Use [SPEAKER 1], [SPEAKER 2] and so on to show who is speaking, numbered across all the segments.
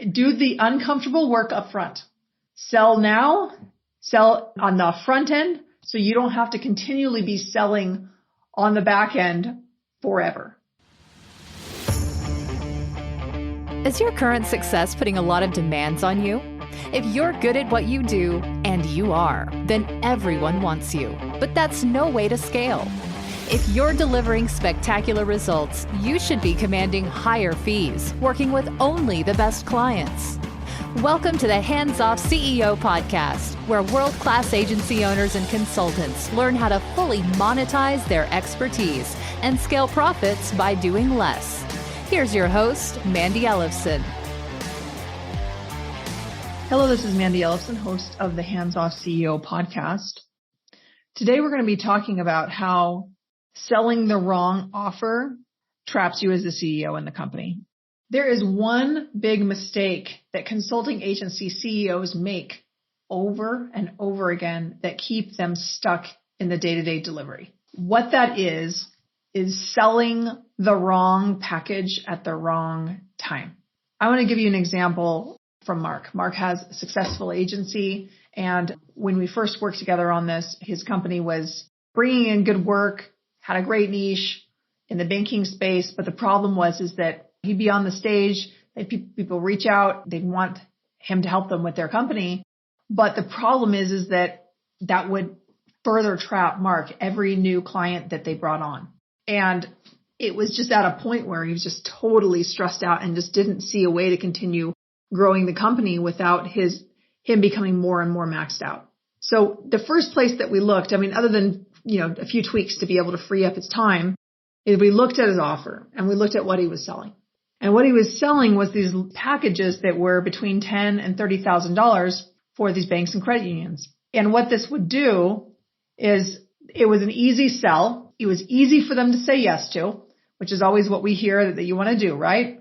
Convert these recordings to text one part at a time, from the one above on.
[SPEAKER 1] Do the uncomfortable work up front. Sell now, sell on the front end, so you don't have to continually be selling on the back end forever.
[SPEAKER 2] Is your current success putting a lot of demands on you? If you're good at what you do, and you are, then everyone wants you. But that's no way to scale. If you're delivering spectacular results, you should be commanding higher fees, working with only the best clients. Welcome to the Hands Off CEO podcast, where world-class agency owners and consultants learn how to fully monetize their expertise and scale profits by doing less. Here's your host, Mandi Ellefson.
[SPEAKER 1] Hello, this is Mandi Ellefson, host of the Hands Off CEO podcast. Today we're going to be talking about how selling the wrong offer traps you as the CEO in the company. There is one big mistake that consulting agency CEOs make over and over again that keep them stuck in the day-to-day delivery. What that is selling the wrong package at the wrong time. I want to give you an example from Mark. Mark has a successful agency, and when we first worked together on this, his company was bringing in good work, had a great niche in the banking space, but the problem was that he'd be on the stage, people reach out, they'd want him to help them with their company, but the problem is that would further trap Mark every new client that they brought on. And it was just at a point where he was just totally stressed out and just didn't see a way to continue growing the company without him becoming more and more maxed out. So the first place that we looked, other than a few tweaks to be able to free up his time, is we looked at his offer and we looked at what he was selling. And what he was selling was these packages that were between $10,000 and $30,000 for these banks and credit unions. And what this would do is it was an easy sell. It was easy for them to say yes to, which is always what we hear that you want to do, right?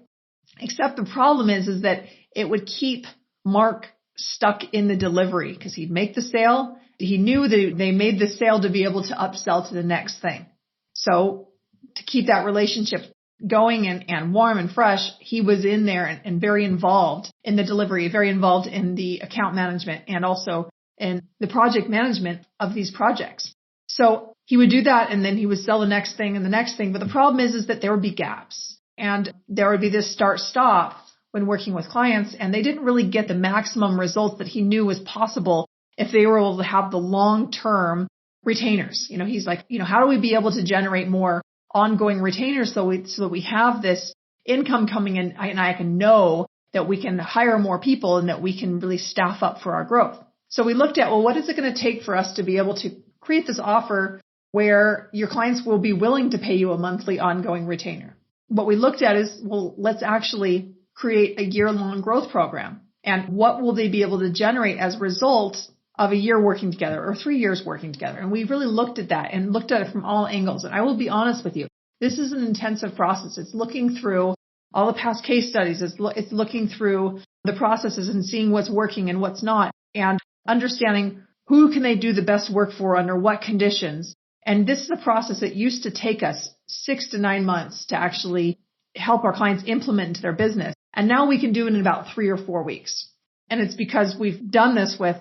[SPEAKER 1] Except the problem is that it would keep Mark stuck in the delivery because he'd make the sale. He knew that they made the sale to be able to upsell to the next thing. So to keep that relationship going and warm and fresh, he was in there and very involved in the delivery, very involved in the account management and also in the project management of these projects. So he would do that and then he would sell the next thing and the next thing. But the problem is that there would be gaps and there would be this start-stop when working with clients, and they didn't really get the maximum results that he knew was possible if they were able to have the long-term retainers. He's like, how do we be able to generate more ongoing retainers so that we have this income coming in and I can know that we can hire more people and that we can really staff up for our growth. So we looked at, what is it going to take for us to be able to create this offer where your clients will be willing to pay you a monthly ongoing retainer? What we looked at is, let's actually create a year-long growth program. And what will they be able to generate as a result of a year working together or 3 years working together? And we really looked at that and looked at it from all angles. And I will be honest with you, this is an intensive process. It's looking through all the past case studies. It's looking through the processes and seeing what's working and what's not and understanding who can they do the best work for under what conditions. And this is a process that used to take us 6 to 9 months to actually help our clients implement into their business. And now we can do it in about 3 or 4 weeks. And it's because we've done this with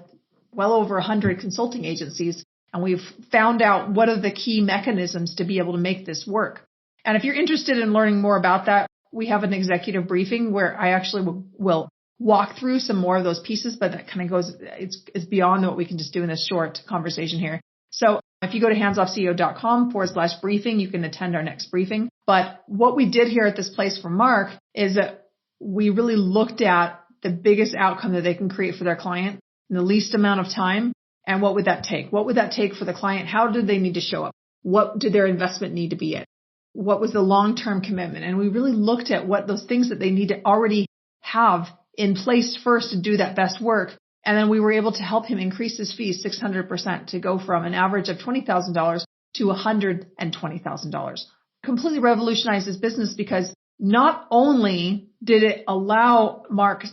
[SPEAKER 1] well over 100 consulting agencies, and we've found out what are the key mechanisms to be able to make this work. And if you're interested in learning more about that, we have an executive briefing where I actually will walk through some more of those pieces, but that kind of goes, it's beyond what we can just do in this short conversation here. So if you go to handsoffceo.com/briefing, you can attend our next briefing. But what we did here at this place for Mark is that we really looked at the biggest outcome that they can create for their client in the least amount of time. And what would that take? What would that take for the client? How did they need to show up? What did their investment need to be in? What was the long-term commitment? And we really looked at what those things that they need to already have in place first to do that best work. And then we were able to help him increase his fees 600% to go from an average of $20,000 to $120,000. Completely revolutionized his business because not only did it allow Mark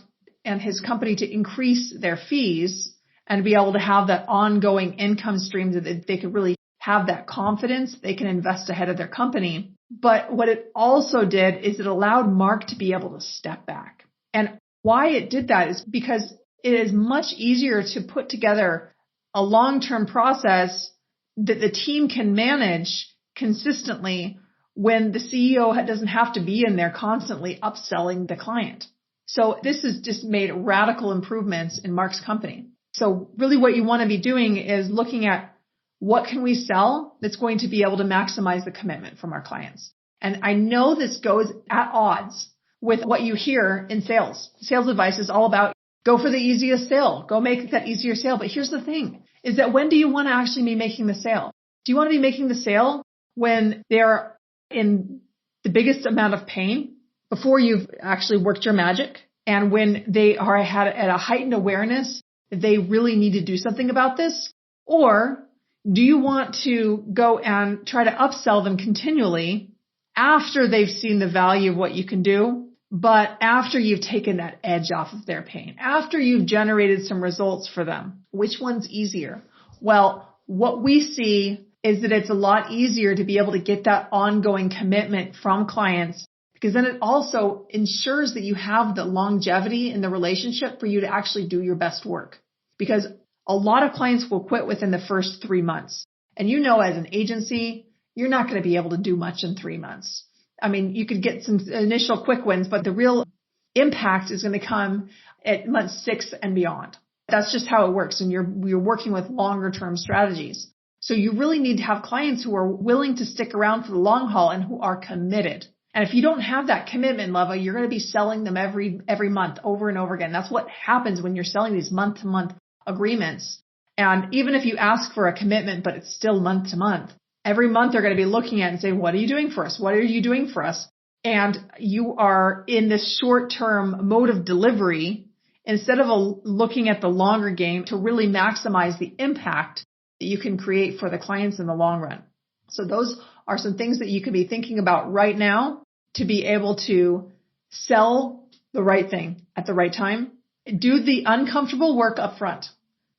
[SPEAKER 1] and his company to increase their fees and be able to have that ongoing income stream that they could really have that confidence, they can invest ahead of their company. But what it also did is it allowed Mark to be able to step back. And why it did that is because it is much easier to put together a long-term process that the team can manage consistently when the CEO doesn't have to be in there constantly upselling the client. So this has just made radical improvements in Mark's company. So really what you want to be doing is looking at what can we sell that's going to be able to maximize the commitment from our clients. And I know this goes at odds with what you hear in sales. Sales advice is all about go for the easiest sale, go make that easier sale. But here's the thing, is that when do you want to actually be making the sale? Do you want to be making the sale when they're in the biggest amount of pain before you've actually worked your magic and when they are at a heightened awareness that they really need to do something about this? Or do you want to go and try to upsell them continually after they've seen the value of what you can do, but after you've taken that edge off of their pain, after you've generated some results for them? Which one's easier? Well, what we see is that it's a lot easier to be able to get that ongoing commitment from clients, because then it also ensures that you have the longevity in the relationship for you to actually do your best work. Because a lot of clients will quit within the first 3 months. And you know, as an agency, you're not going to be able to do much in 3 months. I mean, you could get some initial quick wins, but the real impact is going to come at month 6 and beyond. That's just how it works. And you're working with longer term strategies. So you really need to have clients who are willing to stick around for the long haul and who are committed. And if you don't have that commitment level, you're going to be selling them every month over and over again. That's what happens when you're selling these month to month agreements. And even if you ask for a commitment, but it's still month to month, every month they're going to be looking at it and saying, what are you doing for us? What are you doing for us? And you are in this short-term mode of delivery instead of looking at the longer game to really maximize the impact that you can create for the clients in the long run. So those are some things that you could be thinking about right now to be able to sell the right thing at the right time. Do the uncomfortable work up front.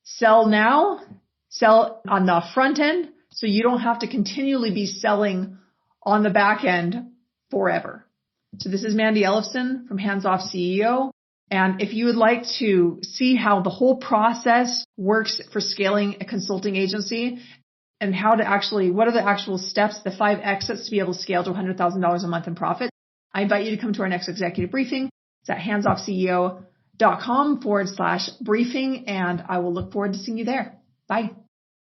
[SPEAKER 1] Sell now, sell on the front end, so you don't have to continually be selling on the back end forever. So this is Mandi Ellefson from Hands Off CEO. And if you would like to see how the whole process works for scaling a consulting agency and what are the actual steps, the 5 exits to be able to scale to $100,000 a month in profit, I invite you to come to our next executive briefing. It's at handsoffceo.com/briefing. And I will look forward to seeing you there. Bye.